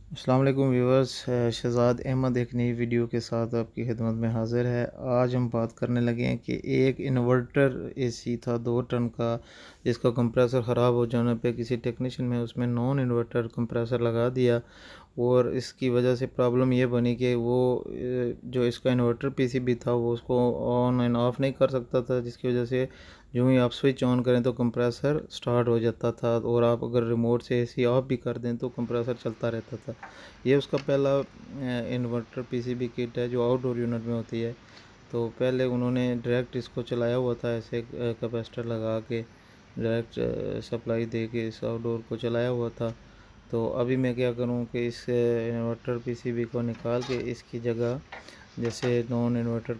अस्सलाम वालेकुम व्यूअर्स। शहज़ाद अहमद एक नई वीडियो के साथ आपकी खिदमत में हाज़िर है। आज हम बात करने लगे हैं कि एक इन्वर्टर एसी था 2 टन का, जिसका कंप्रेसर ख़राब हो जाने पे किसी टेक्नीशियन ने उसमें नॉन इन्वर्टर कंप्रेसर लगा दिया और इसकी वजह से प्रॉब्लम ये बनी कि वो जो इसका इन्वर्टर पीसीबी था वो उसको ऑन एंड ऑफ़ नहीं कर सकता था, जिसकी वजह से यूँ ही आप स्विच ऑन करें तो कंप्रेसर स्टार्ट हो जाता था और आप अगर रिमोट से एसी ऑफ भी कर दें तो कंप्रेसर चलता रहता था। ये उसका पहला इन्वर्टर पीसीबी किट है जो आउटडोर यूनिट में होती है। तो पहले उन्होंने डायरेक्ट इसको चलाया हुआ था, ऐसे कैपेसिटर लगा के डायरेक्ट सप्लाई दे के इस आउटडोर को चलाया हुआ था। तो अभी मैं क्या करूं कि इस इन्वर्टर पीसीबी को निकाल के इसकी जगह, जैसे नॉन इन्वर्टर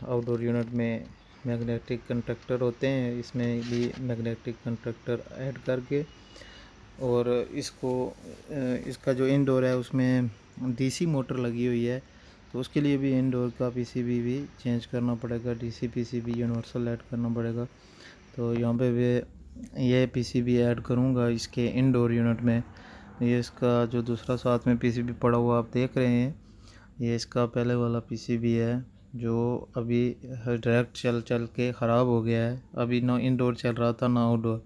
आउटडोर यूनिट में मैग्नेटिक कंडक्टर होते हैं, इसमें भी मैग्नेटिक कंडक्टर ऐड करके और इसको इसका जो इंडोर है उसमें डीसी मोटर लगी हुई है, तो उसके लिए भी इंडोर का पीसीबी भी चेंज करना पड़ेगा, डीसी पीसीबी यूनिवर्सल ऐड करना पड़ेगा। तो यहाँ पे ये पीसीबी ऐड करूँगा इसके इंडोर यूनिट में। ये इसका जो दूसरा साथ में पीसीबी पड़ा हुआ आप देख रहे हैं, ये इसका पहले वाला पीसीबी है जो अभी डायरेक्ट चल चल के ख़राब हो गया है। अभी ना इंडोर चल रहा था ना आउटडोर।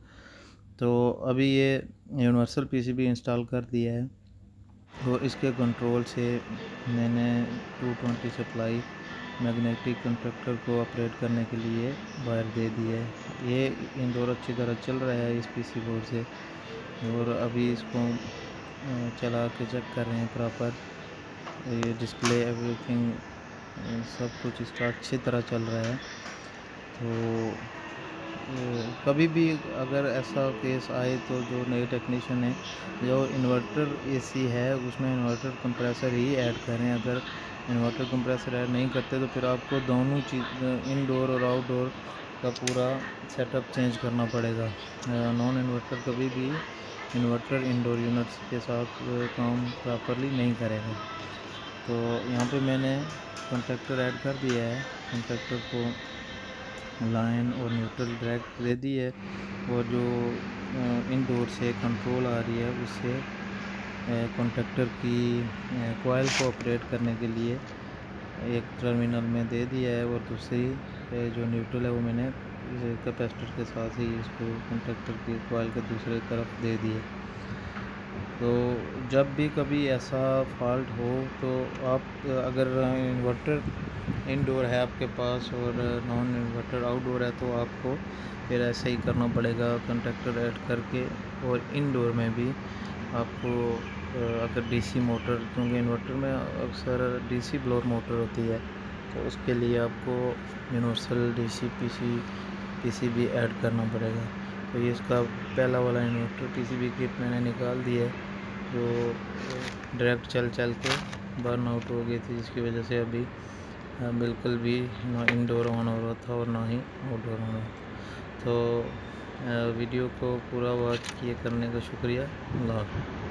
तो अभी ये यूनिवर्सल पीसीबी इंस्टॉल कर दिया है और इसके कंट्रोल से मैंने 220 सप्लाई मैग्नेटिक कंडक्टर को ऑपरेट करने के लिए वायर दे दी है। ये इंडोर अच्छी तरह चल रहा है इस पीसी बोर्ड से और अभी इसको चला के चेक कर रहे हैं प्रॉपर। ये डिस्प्ले एवरीथिंग सब कुछ इसका अच्छी तरह चल रहा है। तो कभी भी अगर ऐसा केस आए तो जो नए टेक्नीशियन है, जो इन्वर्टर एसी है उसमें इन्वर्टर कंप्रेसर ही ऐड करें। अगर इन्वर्टर कंप्रेसर ऐड नहीं करते तो फिर आपको दोनों चीज़ इनडोर और आउटडोर का पूरा सेटअप चेंज करना पड़ेगा। नॉन इन्वर्टर कभी भी इन्वर्टर इंडोर यूनिट्स के साथ काम प्रॉपरली नहीं करेगा। तो यहाँ पे मैंने कॉन्टैक्टर ऐड कर दिया है, कॉन्टैक्टर को लाइन और न्यूट्रल डायरेक्ट दे दी है और जो इनडोर से कंट्रोल आ रही है उससे कॉन्टैक्टर की कॉइल को ऑपरेट करने के लिए एक टर्मिनल में दे दिया है और दूसरी जो न्यूट्रल है वो मैंने कैपेसिटर के साथ ही इसको कॉन्टैक्टर की कॉइल के दूसरे तरफ दे दी है। तो जब भी कभी ऐसा फॉल्ट हो तो आप अगर इन्वर्टर इंडोर है आपके पास और नॉन इन्वर्टर आउटडोर है तो आपको फिर ऐसे ही करना पड़ेगा, कॉन्टैक्टर ऐड करके। और इंडोर में भी आपको अगर डीसी मोटर, क्योंकि इन्वर्टर में अक्सर डीसी ब्लोअर मोटर होती है, तो उसके लिए आपको यूनिवर्सल डीसी पीसीबी ऐड करना पड़ेगा। तो ये इसका पहला वाला इन्वर्टर पीसीबी किट मैंने निकाल दिया है जो डायरेक्ट चल चल के बर्न आउट हो गई थी, जिसकी वजह से अभी बिल्कुल भी ना इंडोर ऑन हो रहा था और ना ही आउटडोर ऑन हो रहा था। तो वीडियो को पूरा वॉच किए करने का शुक्रिया। अल्लाह हाफ़िज़।